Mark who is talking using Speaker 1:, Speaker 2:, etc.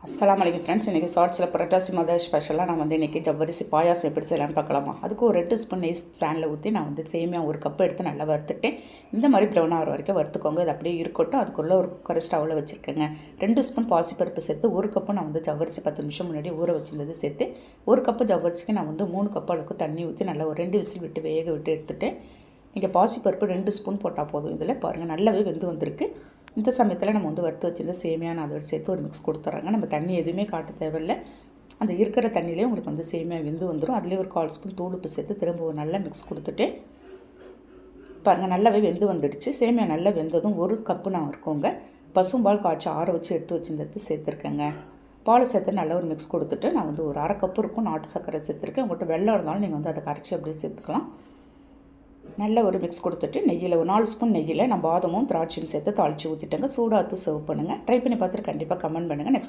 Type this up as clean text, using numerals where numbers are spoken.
Speaker 1: அஸ்ஸலாமு அலைக்கும் ஃப்ரெண்ட்ஸ். இன்றைக்கி ஷார்ட்ஸில் புரட்டாசி மாத ஸ்பெஷலாக நான் இன்றைக்கி ஜவ்வரிசி பாயாசம் எப்படி செய்யலாம்னு பார்க்கலாமா. அதுக்கு ஒரு 2 ஸ்பூன் நெய் ஸ்டாண்டில் ஊற்றி நான் சேமியா ஒரு கப் எடுத்து நல்லா வறுத்துட்டேன். இந்த மாதிரி ப்ரௌன் ஆகிற வரைக்கும் வறுத்துக்கோங்க. அது அப்படியே இருக்கட்டும். அதுக்குள்ளே ஒரு குக்கர் ஸ்டவ்வில் வச்சுருக்கேங்க. 2 ஸ்பூன் பாசிப்பருப்பு சேர்த்து ஒரு கப்பு நான் ஜவ்வரிசி 10 நிமிஷம் முன்னாடி ஊற வச்சிருந்தது சேர்த்து ஒரு கப்பு ஜவ்வரிசிக்கு நான் 3 கப் அளவுக்கு தண்ணி ஊற்றி நல்லா ஒரு 2 விசில் விட்டு வேக விட்டு எடுத்துட்டேன். இங்கே பாசிப்பருப்பு 2 ஸ்பூன் போட்டால் போதும். இதில் பாருங்கள் நல்லாவே வெந்து வந்திருக்கு. இந்த சமயத்தில் நம்ம வறுத்து வச்சிருந்த சேமியா நான் அதோடு சேர்த்து ஒரு மிக்ஸ் கொடுத்துட்றாங்க. நம்ம தண்ணி எதுவுமே காட்ட தேவையில்லை. அந்த இருக்கிற தண்ணியிலே உங்களுக்கு சேமியா வெந்து வந்துடும். அதிலே ஒரு 1/4 ஸ்பூன் தூள் உப்பு சேர்த்து திரும்ப ஒரு நல்லா மிக்ஸ் கொடுத்துட்டு பாருங்கள் நல்லாவே வெந்து வந்துடுச்சு. சேமியா நல்லா வெந்ததும் ஒரு கப்பு நான் இருக்கோங்க பசும்பால் காய்ச்சி ஆற வச்சு எடுத்து வச்சுருந்தது சேர்த்துருக்கேங்க. பாலை சேர்த்து நல்லா ஒரு மிக்ஸ் கொடுத்துட்டு நான் ஒரு 1/2 கப்பு இருக்கும் நாட்டு சர்க்கரை சேர்த்துருக்கேன். உங்கள்கிட்ட வெள்ளம் இருந்தாலும் நீங்கள் அதை கரைச்சி அப்படியே சேர்த்துக்கலாம். நல்ல ஒரு மிக்ஸ் கொடுத்துட்டு நெய்யில் ஒரு 4 ஸ்பூன் நெய்யில் நான் பாதமும் திராட்சையும் சேர்த்து தாளித்து ஊற்றிட்டேங்க. சூடாத்து சர்வ் பண்ணுங்கள். ட்ரை பண்ணி பார்த்துட்டு கண்டிப்பாக கமெண்ட் பண்ணுங்கள். நெக்ஸ்ட்